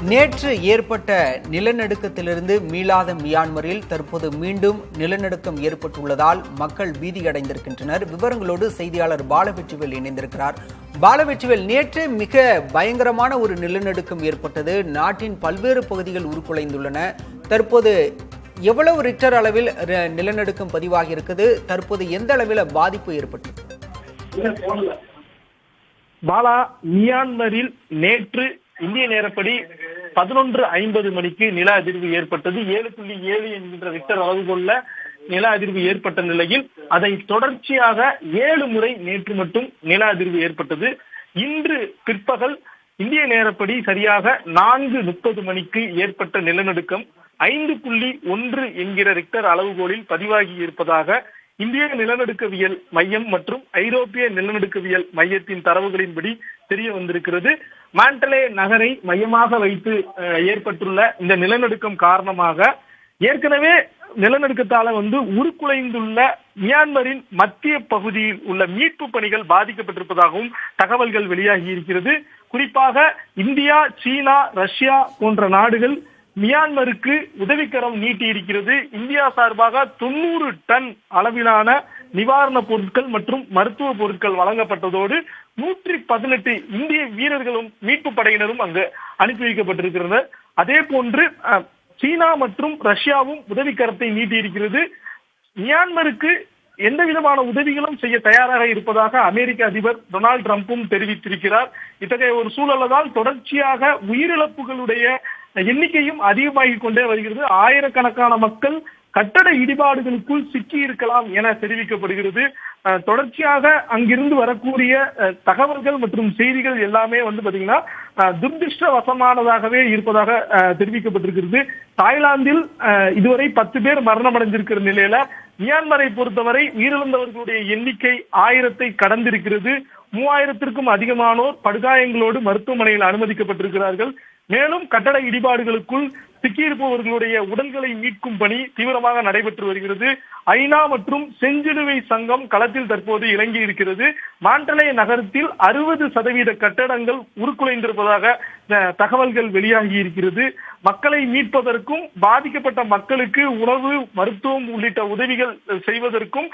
நேற்று ஏற்பட்ட நிலநடுக்கத்திலிருந்து மீளாத மியான்மரில் தற்போது மீண்டும் நிலநடுக்கம் ஏற்பட்டுள்ளதால் மக்கள் பீதியடைந்திருக்கின்றனர். விவரங்களோடு செய்தியாளர் பாலவெற்றிவேல் இணைந்திருக்கிறார். பாலவெற்றிவேல், நேற்று மிக பயங்கரமான ஒரு நிலநடுக்கம் ஏற்பட்டது. நாட்டின் பல்வேறு பகுதிகள் உருக்குலைந்துள்ளன. தற்போது எவ்வளவு ரிக்டர் அளவில் நிலநடுக்கம் பதிவாகி இருக்குது? தற்போது எந்த அளவில் பாதிப்பு ஏற்பட்டது? பாலா, மியான்மரில் நேற்று இந்திய நேரப்படி 11:50 மணிக்கு நில அதிர்வு ஏற்பட்டது. 7.7 என்கின்ற ரிக்டர் அளவுகொள்ள நில அதிர்வு ஏற்பட்ட நிலையில் அதை தொடர்ச்சியாக 7 முறை நேற்று மட்டும் நில அதிர்வு ஏற்பட்டது. இன்று பிற்பகல் இந்திய நேரப்படி சரியாக 4:30 மணிக்கு ஏற்பட்ட நிலநடுக்கம் 5.1 என்கிற ரிக்டர் அளவுகோலில் பதிவாகி இருப்பதாக இந்திய நிலநடுக்கவியல் மையம் மற்றும் ஐரோப்பிய நிலநடுக்கவியல் மையத்தின் தரவுகளின்படி தெரிய வந்திருக்கிறது. மாண்டலே நகரை மையமாக வைத்து ஏற்பட்டுள்ள இந்த நிலநடுக்கம் காரணமாக ஏற்கனவே நிலநடுக்கத்தால உருக்குலைந்துள்ள மியான்மரின் மத்திய பகுதியில் உள்ள மீட்பு பணிகள் பாதிக்கப்பட்டிருப்பதாகவும் தகவல்கள் வெளியாகி இருக்கிறது. குறிப்பாக இந்தியா, சீனா, ரஷ்யா போன்ற நாடுகள் மியான்மருக்கு உதவிக்கரம் நீட்டி இருக்கிறது. இந்தியா சார்பாக 90 டன் அளவிலான நிவாரண பொருட்கள் மற்றும் மருத்துவ பொருட்கள் வழங்கப்பட்டதோடு 118 இந்திய வீரர்களும் மீட்பு படையினரும் அங்கு அனுப்பி வைக்கப்பட்டிருக்கிறது. அதே போன்று சீனா மற்றும் ரஷ்யாவும் உதவிக்கரத்தை நீட்டி இருக்கிறது. மியான்மருக்கு எந்த விதமான உதவிகளும் செய்ய தயாராக இருப்பதாக அமெரிக்க அதிபர் டொனால்டு டிரம்பும் தெரிவித்திருக்கிறார். இத்தகைய ஒரு சூழலால் தொடர்ச்சியாக உயிரிழப்புகளுடைய எண்ணிக்கையும் அதிகமாகிக் கொண்டே வருகிறது. ஆயிரக்கணக்கான மக்கள் கட்டட இடிபாடுகளுக்குள் சிக்கி இருக்கலாம் என தெரிவிக்கப்படுகிறது. தொடர்ச்சியாக அங்கிருந்து வரக்கூடிய தகவல்கள் மற்றும் செய்திகள் எல்லாமே பாத்தீங்கன்னா துர்திருஷ்டவசமானதாகவே இருப்பதாக தெரிவிக்கப்பட்டிருக்கிறது. தாய்லாந்தில் இதுவரை 10 பேர் மரணமடைந்திருக்கிற நிலையில மியான்மரை பொறுத்தவரை உயிரிழந்தவர்களுடைய எண்ணிக்கை 1000-ஐ கடந்திருக்கிறது. 3000-க்கும் அதிகமானோர் படுகாயங்களோடு மருத்துவமனையில் அனுமதிக்கப்பட்டிருக்கிறார்கள். மேலும் கட்டட இடிபாடுகளுக்குள் சிக்கியிருப்பவர்களுடைய உடல்களை மீட்கும் பணி தீவிரமாக நடைபெற்று வருகிறது. ஐநா மற்றும் செஞ்சிலுவை சங்கம் களத்தில் தற்போது இறங்கி இருக்கிறது. மாண்டலே நகரத்தில் 60% கட்டடங்கள் உருக்குலைந்திருப்பதாக தகவல்கள் வெளியாகி இருக்கிறது. மக்களை மீட்பதற்கும் பாதிக்கப்பட்ட மக்களுக்கு உணவு, மருத்துவம் உள்ளிட்ட உதவிகள் செய்வதற்கும்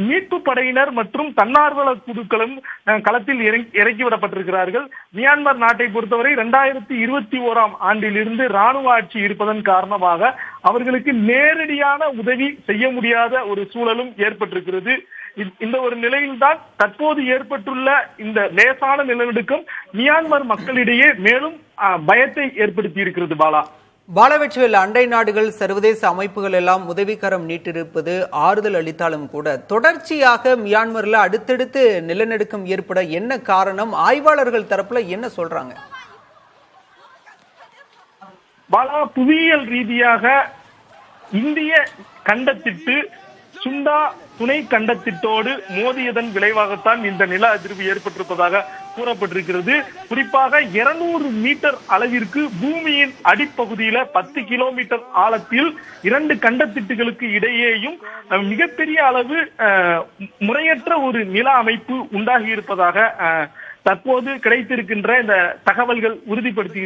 மீட்பு படையினர் மற்றும் தன்னார்வல குழுக்களும் களத்தில் இறக்கிவிடப்பட்டிருக்கிறார்கள். மியான்மர் நாட்டை பொறுத்தவரை 2021ஆம் ஆண்டிலிருந்து ராணுவ ஆட்சி இருப்பதன் காரணமாக அவர்களுக்கு நேரடியான உதவி செய்ய முடியாத ஒரு சூழலும் ஏற்பட்டிருக்கிறது. இந்த ஒரு நிலையில்தான் தற்போது ஏற்பட்டுள்ள இந்த லேசான நிலநடுக்கம் மியான்மர் மக்களிடையே மேலும் பயத்தை ஏற்படுத்தி இருக்கிறது. பாலவெற்றிவேல், அண்டை நாடுகள், சர்வதேச அமைப்புகள் எல்லாம் உதவிக்கரம் நீட்டிருப்பது ஆறுதல் அளித்தாலும் கூட தொடர்ச்சியாக மியான்மர்ல அடுத்தடுத்து நிலநடுக்கம் ஏற்பட என்ன காரணம்? ஆய்வாளர்கள் தரப்புல என்ன சொல்றாங்க? புவியியல் ரீதியாக இந்திய கண்டத்திட்டு சுண்டா துணை கண்டத்திட்டோடு மோதியதன் விளைவாகத்தான் இந்த நில அதிர்வு ஏற்பட்டிருப்பதாக கூறப்பட்டிருக்கிறது. குறிப்பாக 200 மீட்டர் அளவிற்கு பூமியின் அடிப்பகுதியில 10 கிலோமீட்டர் ஆழத்தில் 2 கண்டத்திட்டுகளுக்கு இடையேயும் மிகப்பெரிய அளவு முறையற்ற ஒரு நில அமைப்பு உண்டாகி இருப்பதாக தற்போது கிடைத்திருக்கின்ற இந்த தகவல்கள் உறுதிப்படுத்தி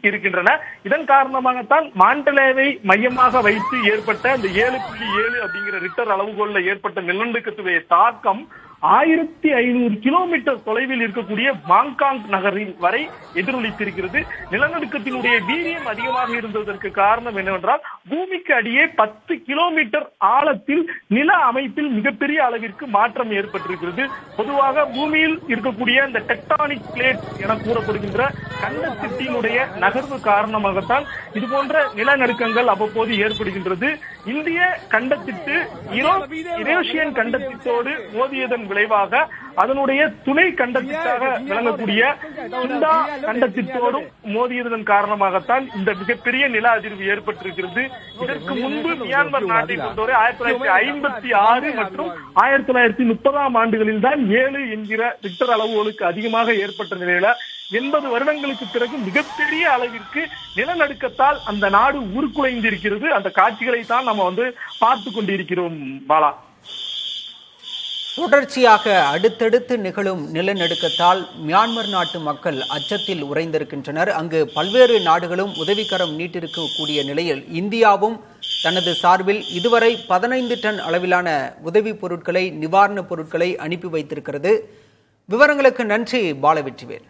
இருக்கின்றன. இதன் காரணமாகத்தான் மாண்டலேவை மையமாக வைத்து ஏற்பட்ட இந்த 7.7 அப்படிங்கிற ரிக்டர் அளவுகோல்ல ஏற்பட்ட நிலநடுக்கத்துடைய தாக்கம் 1500 கிலோமீட்டர் தொலைவில் இருக்கக்கூடிய பாங்காங் நகரில் வரை எதிரொலித்திருக்கிறது. நிலநடுக்கத்தினுடைய வீரியம் அதிகமாக இருந்ததற்கு காரணம் என்னவென்றால் பூமிக்கு அடியே 10 கிலோமீட்டர் ஆழத்தில் நில அமைப்பில் மிகப்பெரிய அளவிற்கு மாற்றம் ஏற்பட்டிருக்கிறது. பொதுவாக பூமியில் இருக்கக்கூடிய இந்த டெக்டானிக் பிளேட் என கூறப்படுகின்ற கண்டத்திட்டினுடைய நகர்வு காரணமாகத்தான் இது போன்ற நிலநடுக்கங்கள் அவ்வப்போது ஏற்படுகின்றது. இந்திய கண்டத்திட்டு யூரேஷியன் கண்டத்திட்டோடு மோதியதன் விளைவாக அதனுடைய துணை கண்டத்திட்டாக விளங்கக்கூடிய சுண்டா கண்டத்திட்டோடும் மோதியதன் காரணமாகத்தான் இந்த மிகப்பெரிய நில அதிர்வு ஏற்பட்டிருக்கிறது. இதற்கு முன்பு மியான்மர் நாட்டை பொறுத்தவரை 1956 மற்றும் 1930ஆம் ஆண்டுகளில் தான் 7 என்கிற ரிக்டர் அளவுகளுக்கு அதிகமாக ஏற்பட்ட நிலையில 80 வருடங்களுக்கு பிறகு மிகப்பெரிய அளவிற்கு நிலநடுக்கத்தால் அந்த நாடு உருக்குலைந்திருக்கிறது. அந்த காட்சிகளை தான் நம்ம பார்த்து கொண்டிருக்கிறோம். தொடர்ச்சியாக அடுத்தடுத்து நிகழும் நிலநடுக்கத்தால் மியான்மர் நாட்டு மக்கள் அச்சத்தில் உறைந்திருக்கின்றனர். அங்கு பல்வேறு நாடுகளும் உதவிக்கரம் நீட்டிருக்கக்கூடிய நிலையில் இந்தியாவும் தனது சார்பில் இதுவரை 15 டன் அளவிலான உதவிப் பொருட்களை, நிவாரணப் பொருட்களை அனுப்பி வைத்திருக்கிறது. விவரங்களுக்கு நன்றி பாலவெற்றிவேல்.